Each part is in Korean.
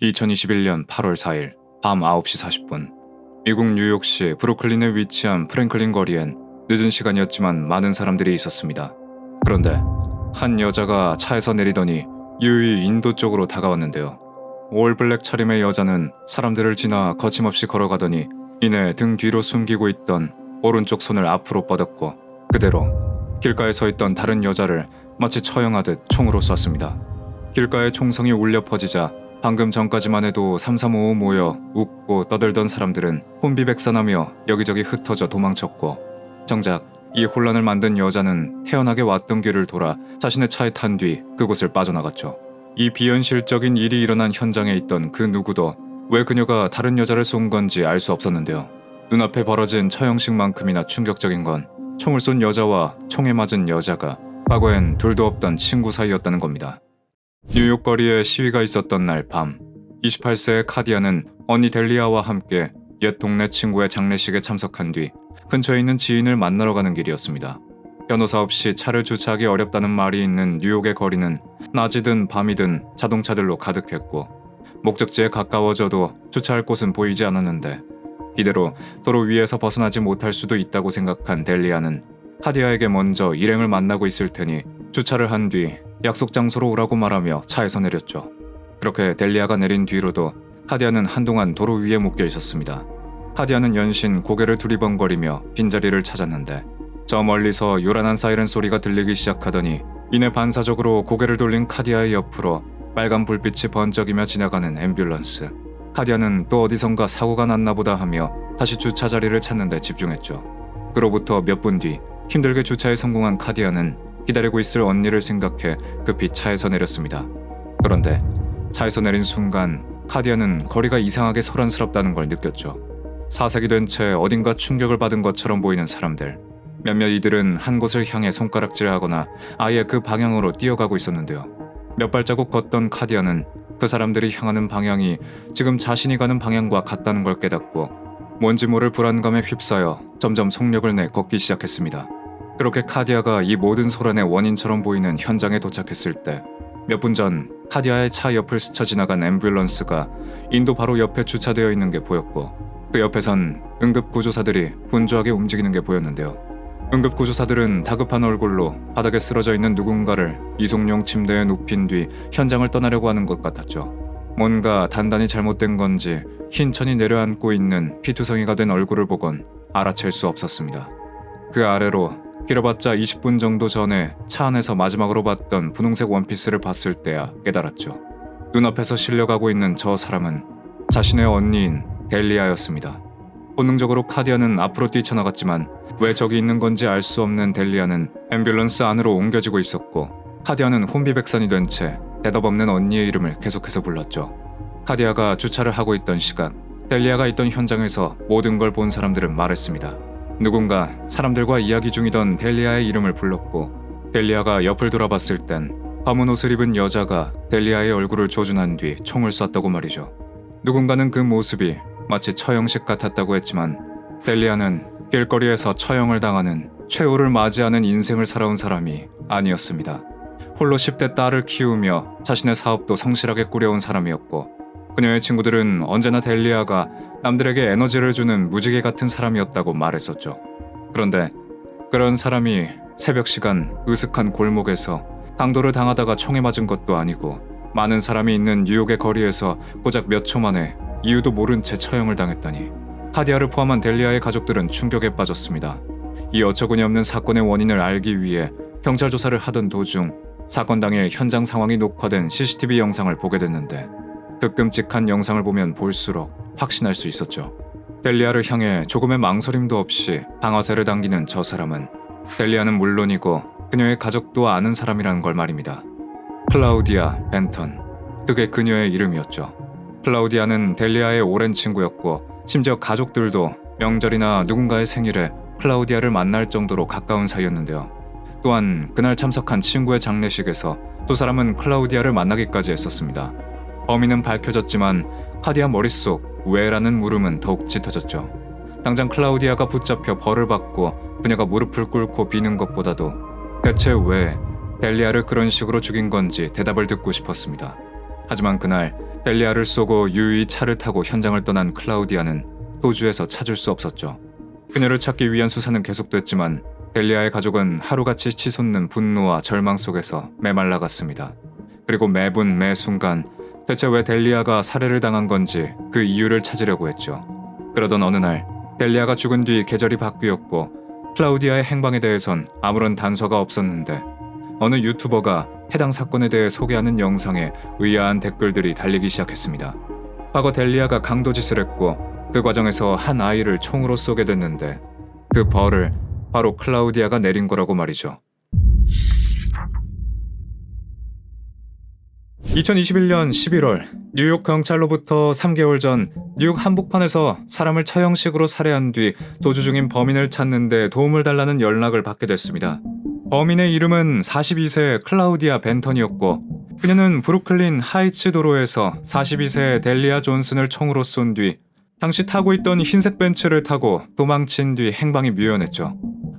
2021년 8월 4일 밤 9시 40분 미국 뉴욕시 브루클린에 위치한 프랭클린 거리엔 늦은 시간이었지만 많은 사람들이 있었습니다. 그런데 한 여자가 차에서 내리더니 유유히 인도 쪽으로 다가왔는데요. 올 블랙 차림의 여자는 사람들을 지나 거침없이 걸어가더니 이내 등 뒤로 숨기고 있던 오른쪽 손을 앞으로 뻗었고 그대로 길가에 서 있던 다른 여자를 마치 처형하듯 총으로 쐈습니다. 길가에 총성이 울려 퍼지자 방금 전까지만 해도 삼삼오오 모여 웃고 떠들던 사람들은 혼비백산하며 여기저기 흩어져 도망쳤고 정작 이 혼란을 만든 여자는 태연하게 왔던 길을 돌아 자신의 차에 탄 뒤 그곳을 빠져나갔죠. 이 비현실적인 일이 일어난 현장에 있던 그 누구도 왜 그녀가 다른 여자를 쏜 건지 알 수 없었는데요. 눈앞에 벌어진 처형식만큼이나 충격적인 건 총을 쏜 여자와 총에 맞은 여자가 과거엔 둘도 없던 친구 사이였다는 겁니다. 뉴욕 거리에 시위가 있었던 날 밤 28세의 카디아는 언니 델리아와 함께 옛 동네 친구의 장례식에 참석한 뒤 근처에 있는 지인을 만나러 가는 길이었습니다. 변호사 없이 차를 주차하기 어렵다는 말이 있는 뉴욕의 거리는 낮이든 밤이든 자동차들로 가득했고 목적지에 가까워져도 주차할 곳은 보이지 않았는데 이대로 도로 위에서 벗어나지 못할 수도 있다고 생각한 델리아는 카디아에게 먼저 일행을 만나고 있을 테니 주차를 한 뒤 약속 장소로 오라고 말하며 차에서 내렸죠. 그렇게 델리아가 내린 뒤로도 카디아는 한동안 도로 위에 묶여 있었습니다. 카디아는 연신 고개를 두리번거리며 빈자리를 찾았는데 저 멀리서 요란한 사이렌 소리가 들리기 시작하더니 이내 반사적으로 고개를 돌린 카디아의 옆으로 빨간 불빛이 번쩍이며 지나가는 앰뷸런스. 카디아는 또 어디선가 사고가 났나 보다 하며 다시 주차 자리를 찾는 데 집중했죠. 그로부터 몇 분 뒤 힘들게 주차에 성공한 카디아는 기다리고 있을 언니를 생각해 급히 차에서 내렸습니다. 그런데 차에서 내린 순간 카디아는 거리가 이상하게 소란스럽다는 걸 느꼈죠. 사색이 된 채 어딘가 충격을 받은 것처럼 보이는 사람들. 몇몇 이들은 한 곳을 향해 손가락질하거나 아예 그 방향으로 뛰어가고 있었는데요. 몇 발자국 걷던 카디아는 그 사람들이 향하는 방향이 지금 자신이 가는 방향과 같다는 걸 깨닫고 뭔지 모를 불안감에 휩싸여 점점 속력을 내 걷기 시작했습니다. 그렇게 카디아가 이 모든 소란의 원인처럼 보이는 현장에 도착했을 때 몇 분 전 카디아의 차 옆을 스쳐 지나간 앰뷸런스가 인도 바로 옆에 주차되어 있는 게 보였고 그 옆에선 응급구조사들이 분주하게 움직이는 게 보였는데요. 응급구조사들은 다급한 얼굴로 바닥에 쓰러져 있는 누군가를 이송용 침대에 눕힌 뒤 현장을 떠나려고 하는 것 같았죠. 뭔가 단단히 잘못된 건지 흰 천이 내려앉고 있는 피투성이가 된 얼굴을 보곤 알아챌 수 없었습니다. 그 아래로 길어봤자 20분 정도 전에 차 안에서 마지막으로 봤던 분홍색 원피스를 봤을 때야 깨달았죠. 눈앞에서 실려가고 있는 저 사람은 자신의 언니인 델리아였습니다. 본능적으로 카디아는 앞으로 뛰쳐나갔지만 왜 저기 있는 건지 알 수 없는 델리아는 앰뷸런스 안으로 옮겨지고 있었고 카디아는 혼비백산이 된 채 대답 없는 언니의 이름을 계속해서 불렀죠. 카디아가 주차를 하고 있던 시각, 델리아가 있던 현장에서 모든 걸 본 사람들은 말했습니다. 누군가 사람들과 이야기 중이던 델리아의 이름을 불렀고 델리아가 옆을 돌아봤을 땐 검은 옷을 입은 여자가 델리아의 얼굴을 조준한 뒤 총을 쐈다고 말이죠. 누군가는 그 모습이 마치 처형식 같았다고 했지만 델리아는 길거리에서 처형을 당하는 최후를 맞이하는 인생을 살아온 사람이 아니었습니다. 홀로 10대 딸을 키우며 자신의 사업도 성실하게 꾸려온 사람이었고 그녀의 친구들은 언제나 델리아가 남들에게 에너지를 주는 무지개 같은 사람이었다고 말했었죠. 그런데 그런 사람이 새벽 시간 으슥한 골목에서 강도를 당하다가 총에 맞은 것도 아니고 많은 사람이 있는 뉴욕의 거리에서 고작 몇 초 만에 이유도 모른 채 처형을 당했다니 카디아를 포함한 델리아의 가족들은 충격에 빠졌습니다. 이 어처구니 없는 사건의 원인을 알기 위해 경찰 조사를 하던 도중 사건 당일 현장 상황이 녹화된 CCTV 영상을 보게 됐는데 그 끔찍한 영상을 보면 볼수록 확신할 수 있었죠. 델리아를 향해 조금의 망설임도 없이 방아쇠를 당기는 저 사람은 델리아는 물론이고 그녀의 가족도 아는 사람이라는 걸 말입니다. 클라우디아 벤턴, 그게 그녀의 이름이었죠. 클라우디아는 델리아의 오랜 친구였고 심지어 가족들도 명절이나 누군가의 생일에 클라우디아를 만날 정도로 가까운 사이였는데요. 또한 그날 참석한 친구의 장례식에서 두 사람은 클라우디아를 만나기까지 했었습니다. 범인은 밝혀졌지만 카디아 머릿속 왜라는 물음은 더욱 짙어졌죠. 당장 클라우디아가 붙잡혀 벌을 받고 그녀가 무릎을 꿇고 비는 것보다도 대체 왜 델리아를 그런 식으로 죽인 건지 대답을 듣고 싶었습니다. 하지만 그날 델리아를 쏘고 유유히 차를 타고 현장을 떠난 클라우디아는 도주에서 찾을 수 없었죠. 그녀를 찾기 위한 수사는 계속됐지만 델리아의 가족은 하루같이 치솟는 분노와 절망 속에서 메말라갔습니다. 그리고 매분 매순간 대체 왜 델리아가 살해를 당한 건지 그 이유를 찾으려고 했죠. 그러던 어느 날 델리아가 죽은 뒤 계절이 바뀌었고 클라우디아의 행방에 대해선 아무런 단서가 없었는데 어느 유튜버가 해당 사건에 대해 소개하는 영상에 의아한 댓글들이 달리기 시작했습니다. 과거 델리아가 강도짓을 했고 그 과정에서 한 아이를 총으로 쏘게 됐는데 그 벌을 바로 클라우디아가 내린 거라고 말이죠. 2021년 11월 뉴욕 경찰로부터 3개월 전 뉴욕 한복판에서 사람을 처형식으로 살해한 뒤 도주 중인 범인을 찾는 데 도움을 달라는 연락을 받게 됐습니다. 범인의 이름은 42세 클라우디아 벤턴이었고 그녀는 브루클린 하이츠 도로에서 42세 델리아 존슨을 총으로 쏜 뒤 당시 타고 있던 흰색 벤츠를 타고 도망친 뒤 행방이 묘연했죠.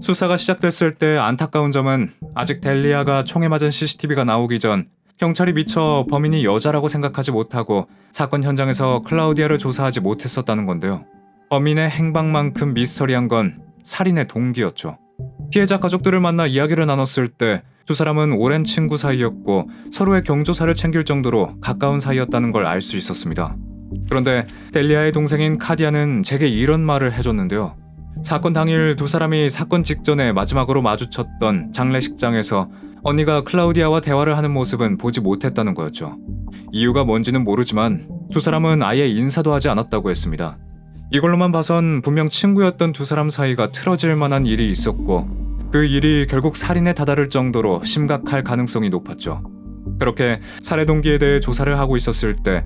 수사가 시작됐을 때 안타까운 점은 아직 델리아가 총에 맞은 CCTV가 나오기 전 경찰이 미처 범인이 여자라고 생각하지 못하고 사건 현장에서 클라우디아를 조사하지 못했었다는 건데요. 범인의 행방만큼 미스터리한 건 살인의 동기였죠. 피해자 가족들을 만나 이야기를 나눴을 때 두 사람은 오랜 친구 사이였고 서로의 경조사를 챙길 정도로 가까운 사이였다는 걸 알 수 있었습니다. 그런데 델리아의 동생인 카디아는 제게 이런 말을 해줬는데요. 사건 당일 두 사람이 사건 직전에 마지막으로 마주쳤던 장례식장에서 언니가 클라우디아와 대화를 하는 모습은 보지 못했다는 거였죠. 이유가 뭔지는 모르지만 두 사람은 아예 인사도 하지 않았다고 했습니다. 이걸로만 봐선 분명 친구였던 두 사람 사이가 틀어질 만한 일이 있었고 그 일이 결국 살인에 다다를 정도로 심각할 가능성이 높았죠. 그렇게 살해 동기에 대해 조사를 하고 있었을 때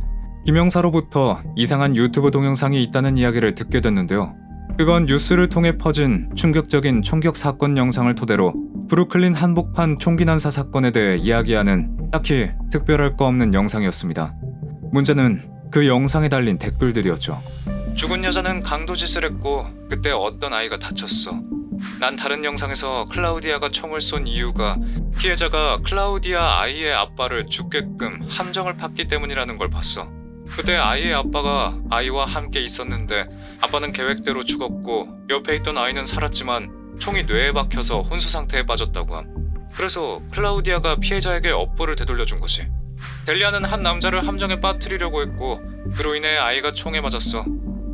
김영사로부터 이상한 유튜브 동영상이 있다는 이야기를 듣게 됐는데요. 그건 뉴스를 통해 퍼진 충격적인 총격 사건 영상을 토대로 브루클린 한복판 총기 난사 사건에 대해 이야기하는 딱히 특별할 거 없는 영상이었습니다. 문제는 그 영상에 달린 댓글들이었죠. 죽은 여자는 강도짓을 했고 그때 어떤 아이가 다쳤어. 난 다른 영상에서 클라우디아가 총을 쏜 이유가 피해자가 클라우디아 아이의 아빠를 죽게끔 함정을 팠기 때문이라는 걸 봤어. 그때 아이의 아빠가 아이와 함께 있었는데 아빠는 계획대로 죽었고 옆에 있던 아이는 살았지만 총이 뇌에 박혀서 혼수 상태에 빠졌다고 함. 그래서 클라우디아가 피해자에게 업보를 되돌려준 거지. 델리아는 한 남자를 함정에 빠뜨리려고 했고 그로 인해 아이가 총에 맞았어.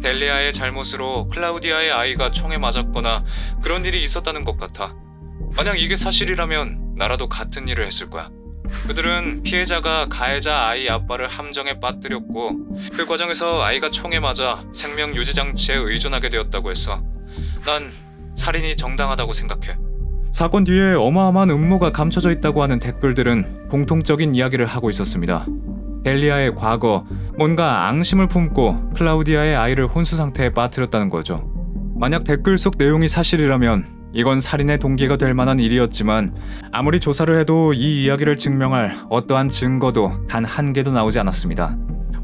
델리아의 잘못으로 클라우디아의 아이가 총에 맞았거나 그런 일이 있었다는 것 같아. 만약 이게 사실이라면 나라도 같은 일을 했을 거야. 그들은 피해자가 가해자 아이 아빠를 함정에 빠뜨렸고 그 과정에서 아이가 총에 맞아 생명 유지 장치에 의존하게 되었다고 했어. 난 살인이 정당하다고 생각해. 사건 뒤에 어마어마한 음모가 감춰져 있다고 하는 댓글들은 공통적인 이야기를 하고 있었습니다. 델리아의 과거, 뭔가 앙심을 품고 클라우디아의 아이를 혼수 상태에 빠뜨렸다는 거죠. 만약 댓글 속 내용이 사실이라면 이건 살인의 동기가 될 만한 일이었지만 아무리 조사를 해도 이 이야기를 증명할 어떠한 증거도 단 한 개도 나오지 않았습니다.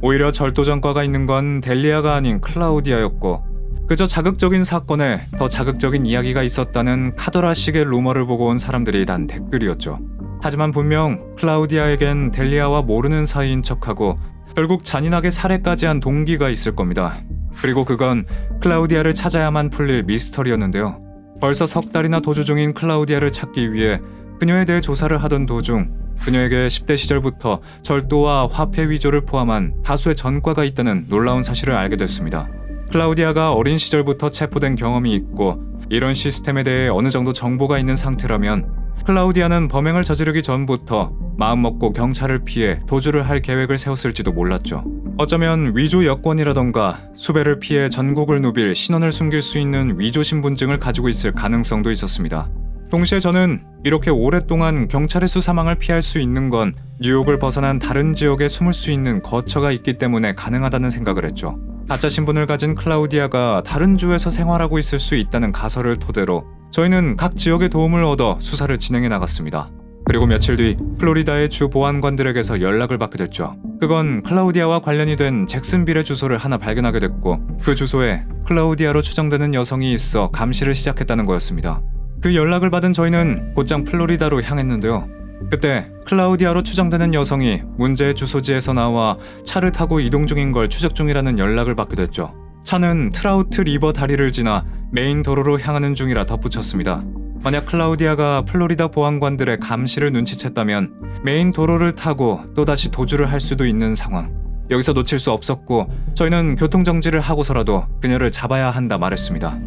오히려 절도전과가 있는 건 델리아가 아닌 클라우디아였고 그저 자극적인 사건에 더 자극적인 이야기가 있었다는 카더라식의 루머를 보고 온 사람들이 단 댓글이었죠. 하지만 분명 클라우디아에겐 델리아와 모르는 사이인 척하고 결국 잔인하게 살해까지 한 동기가 있을 겁니다. 그리고 그건 클라우디아를 찾아야만 풀릴 미스터리였는데요. 벌써 석 달이나 도주 중인 클라우디아를 찾기 위해 그녀에 대해 조사를 하던 도중 그녀에게 10대 시절부터 절도와 화폐 위조를 포함한 다수의 전과가 있다는 놀라운 사실을 알게 됐습니다. 클라우디아가 어린 시절부터 체포된 경험이 있고 이런 시스템에 대해 어느 정도 정보가 있는 상태라면 클라우디아는 범행을 저지르기 전부터 마음먹고 경찰을 피해 도주를 할 계획을 세웠을지도 몰랐죠. 어쩌면 위조 여권이라던가 수배를 피해 전국을 누빌 신원을 숨길 수 있는 위조 신분증을 가지고 있을 가능성도 있었습니다. 동시에 저는 이렇게 오랫동안 경찰의 수사망을 피할 수 있는 건 뉴욕을 벗어난 다른 지역에 숨을 수 있는 거처가 있기 때문에 가능하다는 생각을 했죠. 가짜 신분을 가진 클라우디아가 다른 주에서 생활하고 있을 수 있다는 가설을 토대로 저희는 각 지역의 도움을 얻어 수사를 진행해 나갔습니다. 그리고 며칠 뒤 플로리다의 주 보안관들에게서 연락을 받게 됐죠. 그건 클라우디아와 관련이 된 잭슨빌의 주소를 하나 발견하게 됐고 그 주소에 클라우디아로 추정되는 여성이 있어 감시를 시작했다는 거였습니다. 그 연락을 받은 저희는 곧장 플로리다로 향했는데요. 그때 클라우디아로 추정되는 여성이 문제의 주소지에서 나와 차를 타고 이동 중인 걸 추적 중이라는 연락을 받게 됐죠. 차는 트라우트 리버 다리를 지나 메인 도로로 향하는 중이라 덧붙였습니다. 만약 클라우디아가 플로리다 보안관들의 감시를 눈치챘다면 메인 도로를 타고 또다시 도주를 할 수도 있는 상황. 여기서 놓칠 수 없었고 저희는 교통정지를 하고서라도 그녀를 잡아야 한다 말했습니다.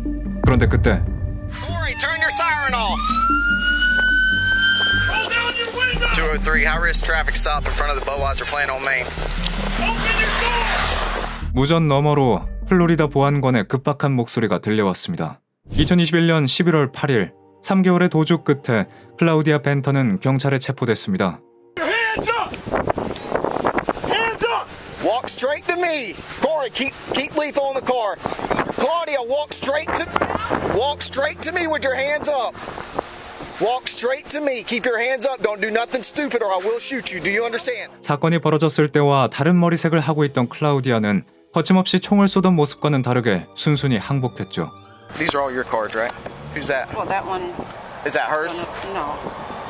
그런데 그때 Corey, turn your siren off. 203 high risk traffic stop in front of the Budweiser plant on Main. 무전 너머로 플로리다 보안관의 급박한 목소리가 들려왔습니다. 2021년 11월 8일 3개월의 도주 끝에 클라우디아 벤터는 경찰에 체포됐습니다. Walk straight to me. Corey, keep lethal on the car. Claudia, walk straight to me with your hands up. Walk straight to me. Keep your hands up. Don't do nothing stupid or I will shoot you. Do you understand? 사건이 벌어졌을 때와 다른 머리색을 하고 있던 클라우디아는 거침없이 총을 쏘던 모습과는 다르게 순순히 항복했죠. These are all your cards, right? Who's that? Well, that one. Is that hers? No,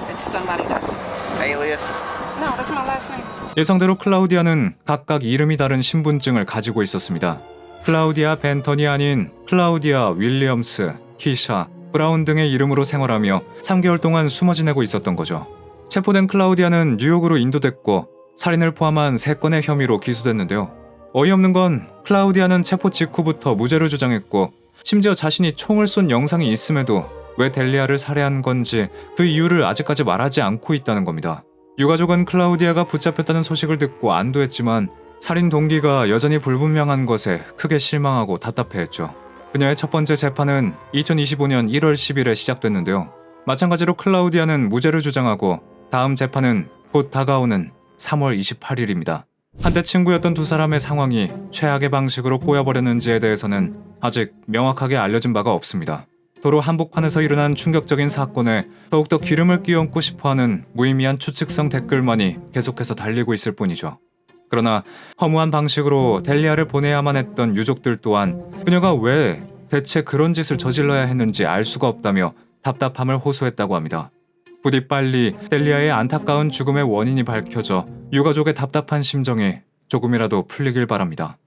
it's somebody else. Alias? No, that's my last name. 예상대로 클라우디아는 각각 이름이 다른 신분증을 가지고 있었습니다. 클라우디아 벤턴이 아닌 클라우디아 윌리엄스, 키샤, 브라운 등의 이름으로 생활하며 3개월 동안 숨어 지내고 있었던 거죠. 체포된 클라우디아는 뉴욕으로 인도됐고 살인을 포함한 3건의 혐의로 기소됐는데요. 어이없는 건 클라우디아는 체포 직후부터 무죄를 주장했고 심지어 자신이 총을 쏜 영상이 있음에도 왜 델리아를 살해한 건지 그 이유를 아직까지 말하지 않고 있다는 겁니다. 유가족은 클라우디아가 붙잡혔다는 소식을 듣고 안도했지만 살인 동기가 여전히 불분명한 것에 크게 실망하고 답답해했죠. 그녀의 첫 번째 재판은 2025년 1월 10일에 시작됐는데요. 마찬가지로 클라우디아는 무죄를 주장하고 다음 재판은 곧 다가오는 3월 28일입니다. 한때 친구였던 두 사람의 상황이 최악의 방식으로 꼬여버렸는지에 대해서는 아직 명확하게 알려진 바가 없습니다. 도로 한복판에서 일어난 충격적인 사건에 더욱더 기름을 끼얹고 싶어하는 무의미한 추측성 댓글만이 계속해서 달리고 있을 뿐이죠. 그러나 허무한 방식으로 델리아를 보내야만 했던 유족들 또한 그녀가 왜 대체 그런 짓을 저질러야 했는지 알 수가 없다며 답답함을 호소했다고 합니다. 부디 빨리 델리아의 안타까운 죽음의 원인이 밝혀져 유가족의 답답한 심정이 조금이라도 풀리길 바랍니다.